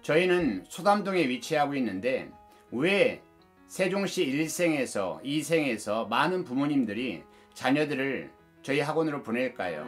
저희는 소담동에 위치하고 있는데 왜 세종시 1생에서 2생에서 많은 부모님들이 자녀들을 저희 학원으로 보낼까요?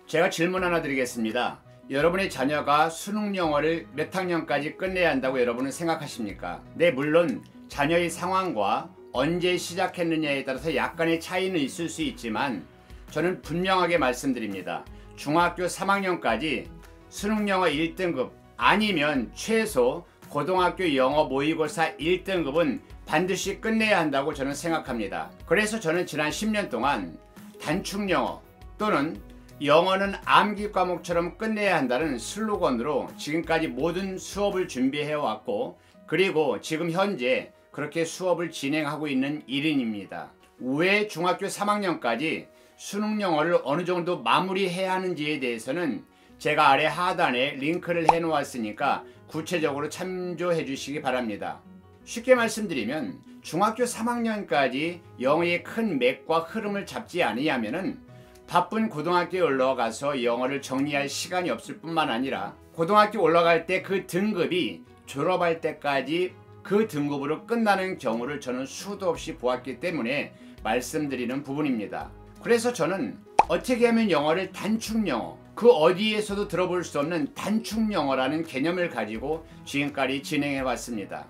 제가 질문 하나 드리겠습니다. 여러분의 자녀가 수능 영어를 몇 학년까지 끝내야 한다고 여러분은 생각하십니까? 네, 물론 자녀의 상황과 언제 시작했느냐에 따라서 약간의 차이는 있을 수 있지만 저는 분명하게 말씀드립니다. 중학교 3학년까지 수능 영어 1등급 아니면 최소 고등학교 영어 모의고사 1등급은 반드시 끝내야 한다고 저는 생각합니다. 그래서 저는 지난 10년 동안 단축 영어 또는 영어는 암기 과목처럼 끝내야 한다는 슬로건으로 지금까지 모든 수업을 준비해 왔고, 그리고 지금 현재 그렇게 수업을 진행하고 있는 일인입니다. 왜 중학교 3학년까지 수능 영어를 어느 정도 마무리해야 하는지에 대해서는 제가 아래 하단에 링크를 해 놓았으니까 구체적으로 참조해 주시기 바랍니다. 쉽게 말씀드리면 중학교 3학년까지 영어의 큰 맥과 흐름을 잡지 아니하면은 바쁜 고등학교에 올라가서 영어를 정리할 시간이 없을 뿐만 아니라 고등학교 올라갈 때 그 등급이 졸업할 때까지 그 등급으로 끝나는 경우를 저는 수도 없이 보았기 때문에 말씀드리는 부분입니다. 그래서 저는 어떻게 하면 영어를 단축 영어, 그 어디에서도 들어볼 수 없는 단축 영어라는 개념을 가지고 지금까지 진행해 왔습니다.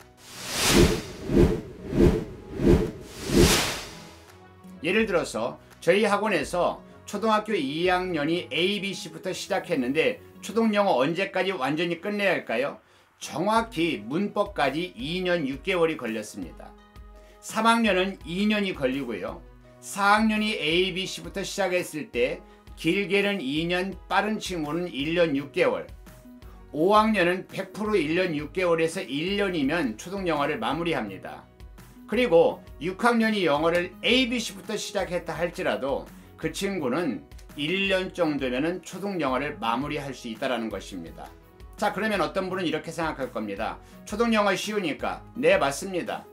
예를 들어서 저희 학원에서 초등학교 2학년이 ABC부터 시작했는데 초등영어 언제까지 완전히 끝내야 할까요? 정확히 문법까지 2년 6개월이 걸렸습니다. 3학년은 2년이 걸리고요. 4학년이 ABC부터 시작했을 때 길게는 2년, 빠른 친구는 1년 6개월. 5학년은 100% 1년 6개월에서 1년이면 초등영어를 마무리합니다. 그리고 6학년이 영어를 ABC부터 시작했다 할지라도 그 친구는 1년 정도면 초등영어를 마무리할 수 있다는 것입니다. 자, 그러면 어떤 분은 이렇게 생각할 겁니다. 초등영어 쉬우니까. 네, 맞습니다.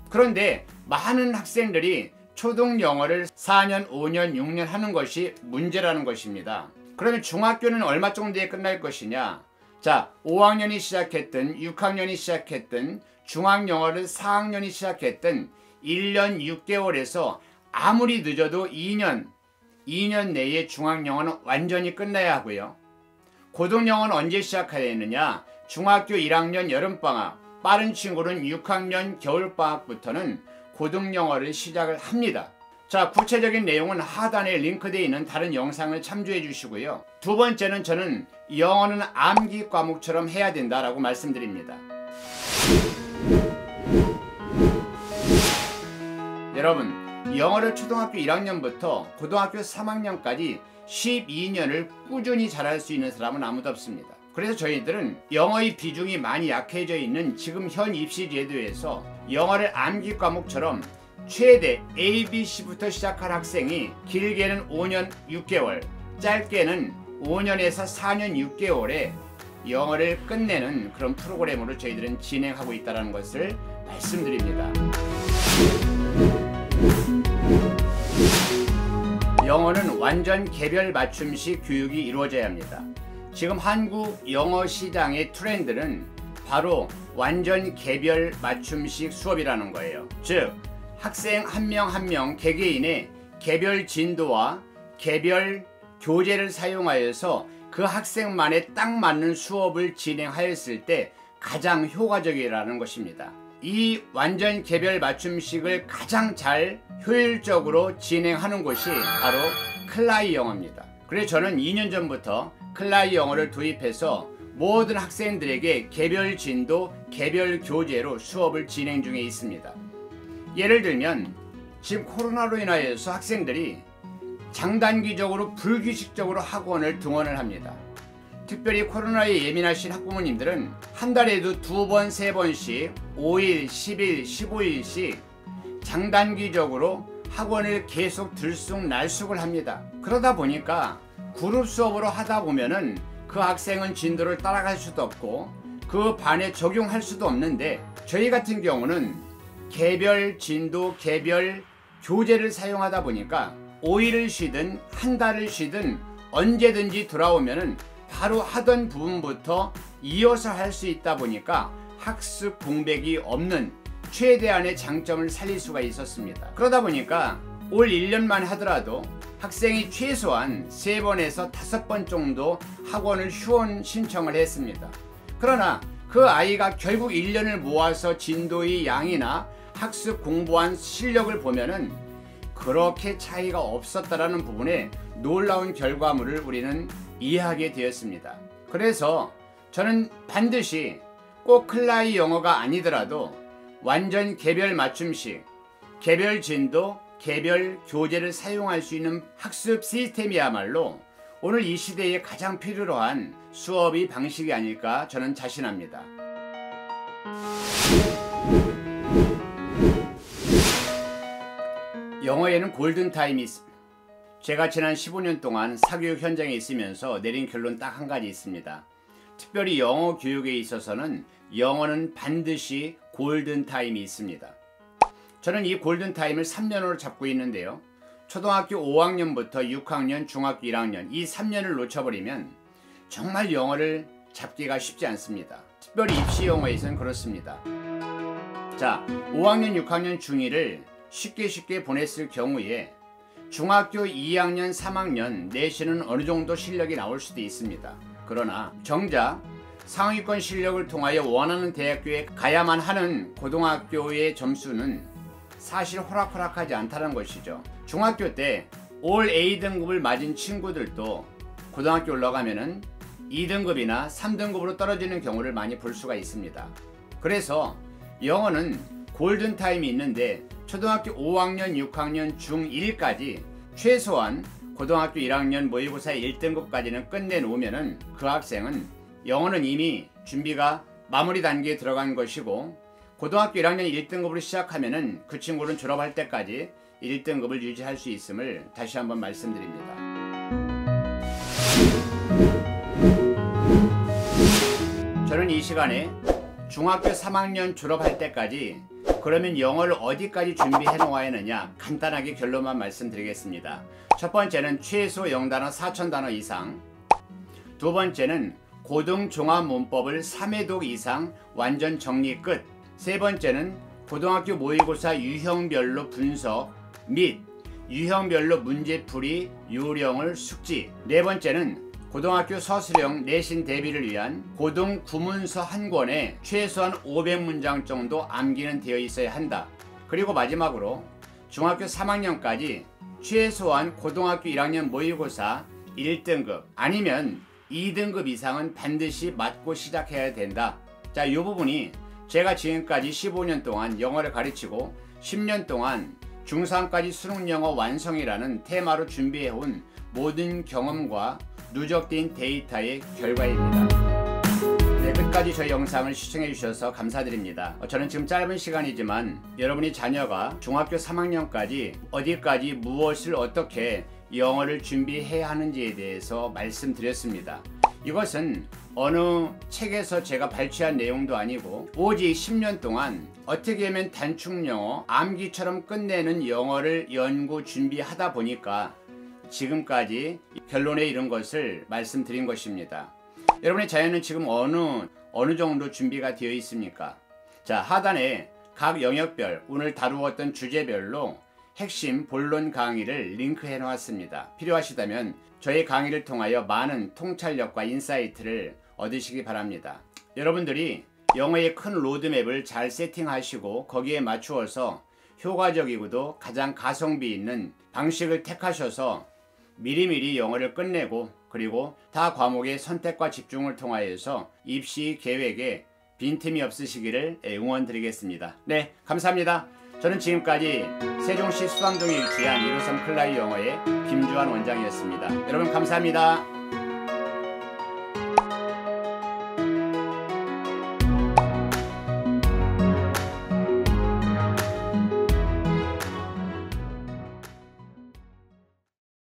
그런데 많은 학생들이 초등영어를 4년, 5년, 6년 하는 것이 문제라는 것입니다. 그러면 중학교는 얼마 정도에 끝날 것이냐? 자, 5학년이 시작했든 6학년이 시작했든 중학영어를 4학년이 시작했든 1년 6개월에서 아무리 늦어도 2년 내에 중학영어는 완전히 끝나야 하고요. 고등영어는 언제 시작해야 되느냐? 중학교 1학년 여름방학, 빠른 친구는 6학년 겨울방학부터는 고등영어를 시작을 합니다. 자, 구체적인 내용은 하단에 링크되어 있는 다른 영상을 참조해 주시고요. 두 번째는 저는 영어는 암기 과목처럼 해야 된다라고 말씀드립니다. 여러분, 영어를 초등학교 1학년부터 고등학교 3학년까지 12년을 꾸준히 잘할 수 있는 사람은 아무도 없습니다. 그래서 저희들은 영어의 비중이 많이 약해져 있는 지금 현 입시 제도에서 영어를 암기 과목처럼 최대 ABC부터 시작할 학생이 길게는 5년 6개월, 짧게는 5년에서 4년 6개월에 영어를 끝내는 그런 프로그램으로 저희들은 진행하고 있다는 것을 말씀드립니다. 영어는 완전 개별 맞춤식 교육이 이루어져야 합니다. 지금 한국 영어 시장의 트렌드는 바로 완전 개별 맞춤식 수업이라는 거예요. 즉, 학생 한 명 한 명 개개인의 개별 진도와 개별 교재를 사용하여서 그 학생만에 딱 맞는 수업을 진행하였을 때 가장 효과적이라는 것입니다. 이 완전 개별 맞춤식을 가장 잘 효율적으로 진행하는 곳이 바로 클라이 영어입니다. 그래서 저는 2년 전부터 클라이 영어를 도입해서 모든 학생들에게 개별 진도, 개별 교재로 수업을 진행 중에 있습니다. 예를 들면 지금 코로나로 인하여서 학생들이 장단기적으로 불규칙적으로 학원을 등원을 합니다. 특별히 코로나에 예민하신 학부모님들은 한 달에도 2번, 3번씩 5일, 10일, 15일씩 장단기적으로 학원을 계속 들쑥날쑥을 합니다. 그러다 보니까 그룹 수업으로 하다 보면은 그 학생은 진도를 따라갈 수도 없고 그 반에 적용할 수도 없는데, 저희 같은 경우는 개별 진도, 개별 교재를 사용하다 보니까 5일을 쉬든 한 달을 쉬든 언제든지 돌아오면은 바로 하던 부분부터 이어서 할 수 있다 보니까 학습 공백이 없는 최대한의 장점을 살릴 수가 있었습니다. 그러다 보니까 올 1년만 하더라도 학생이 최소한 3번에서 5번 정도 학원을 휴원 신청을 했습니다. 그러나 그 아이가 결국 1년을 모아서 진도의 양이나 학습 공부한 실력을 보면은 그렇게 차이가 없었다라는 부분에 놀라운 결과물을 우리는 이해하게 되었습니다. 그래서 저는 반드시 꼭 클라이 영어가 아니더라도 완전 개별 맞춤식, 개별 진도, 개별 교재를 사용할 수 있는 학습 시스템이야말로 오늘 이 시대에 가장 필요로 한 수업의 방식이 아닐까 저는 자신합니다. 영어에는 골든타임이 있습니다. 제가 지난 15년 동안 사교육 현장에 있으면서 내린 결론 딱 한 가지 있습니다. 특별히 영어 교육에 있어서는 영어는 반드시 골든타임이 있습니다. 저는 이 골든타임을 3년으로 잡고 있는데요. 초등학교 5학년부터 6학년, 중학교 1학년 이 3년을 놓쳐버리면 정말 영어를 잡기가 쉽지 않습니다. 특별히 입시 영어에서는 그렇습니다. 자, 5학년, 6학년, 중1을 쉽게 보냈을 경우에 중학교 2학년, 3학년 내신은 어느 정도 실력이 나올 수도 있습니다. 그러나 정작 상위권 실력을 통하여 원하는 대학교에 가야만 하는 고등학교의 점수는 사실 호락호락하지 않다는 것이죠. 중학교 때 올 A등급을 맞은 친구들도 고등학교 올라가면은 2등급이나 3등급으로 떨어지는 경우를 많이 볼 수가 있습니다. 그래서 영어는 골든타임이 있는데 초등학교 5학년, 6학년, 중1까지 최소한 고등학교 1학년 모의고사 1등급까지는 끝내놓으면은 그 학생은 영어는 이미 준비가 마무리 단계에 들어간 것이고, 고등학교 1학년 1등급으로 시작하면은 그 친구는 졸업할 때까지 1등급을 유지할 수 있음을 다시 한번 말씀드립니다. 저는 이 시간에 중학교 3학년 졸업할 때까지 그러면 영어를 어디까지 준비해 놓아야 하느냐 간단하게 결론만 말씀드리겠습니다. 첫 번째는 최소 0단어 4,000단어 이상, 두 번째는 고등 종합 문법을 3회독 이상 완전 정리 끝, 세 번째는 고등학교 모의고사 유형별로 분석 및 유형별로 문제풀이 요령을 숙지, 네 번째는 고등학교 서술형 내신 대비를 위한 고등 구문서 한 권에 최소한 500문장 정도 암기는 되어 있어야 한다. 그리고 마지막으로 중학교 3학년까지 최소한 고등학교 1학년 모의고사 1등급 아니면 2등급 이상은 반드시 맞고 시작해야 된다. 자, 이 부분이 제가 지금까지 15년 동안 영어를 가르치고 10년 동안 중3까지 수능영어 완성이라는 테마로 준비해온 모든 경험과 누적된 데이터의 결과입니다. 네, 끝까지 저희 영상을 시청해주셔서 감사드립니다. 저는 지금 짧은 시간이지만 여러분이 자녀가 중학교 3학년까지 어디까지 무엇을 어떻게 영어를 준비해야 하는지에 대해서 말씀드렸습니다. 이것은 어느 책에서 제가 발췌한 내용도 아니고 오직 10년 동안 어떻게 하면 단축영어, 암기처럼 끝내는 영어를 연구 준비하다 보니까 지금까지 결론에 이른 것을 말씀드린 것입니다. 여러분의 자녀는 지금 어느 정도 준비가 되어 있습니까? 자, 하단에 각 영역별 오늘 다루었던 주제별로 핵심 본론 강의를 링크해 놓았습니다. 필요하시다면 저희 강의를 통하여 많은 통찰력과 인사이트를 얻으시기 바랍니다. 여러분들이 영어의 큰 로드맵을 잘 세팅하시고 거기에 맞추어서 효과적이고도 가장 가성비 있는 방식을 택하셔서 미리미리 영어를 끝내고 그리고 타 과목의 선택과 집중을 통하여서 입시 계획에 빈틈이 없으시기를 응원드리겠습니다. 네, 감사합니다. 저는 지금까지 세종시 수담동에 위치한 153 클라이 영어의 김주환 원장이었습니다. 여러분 감사합니다.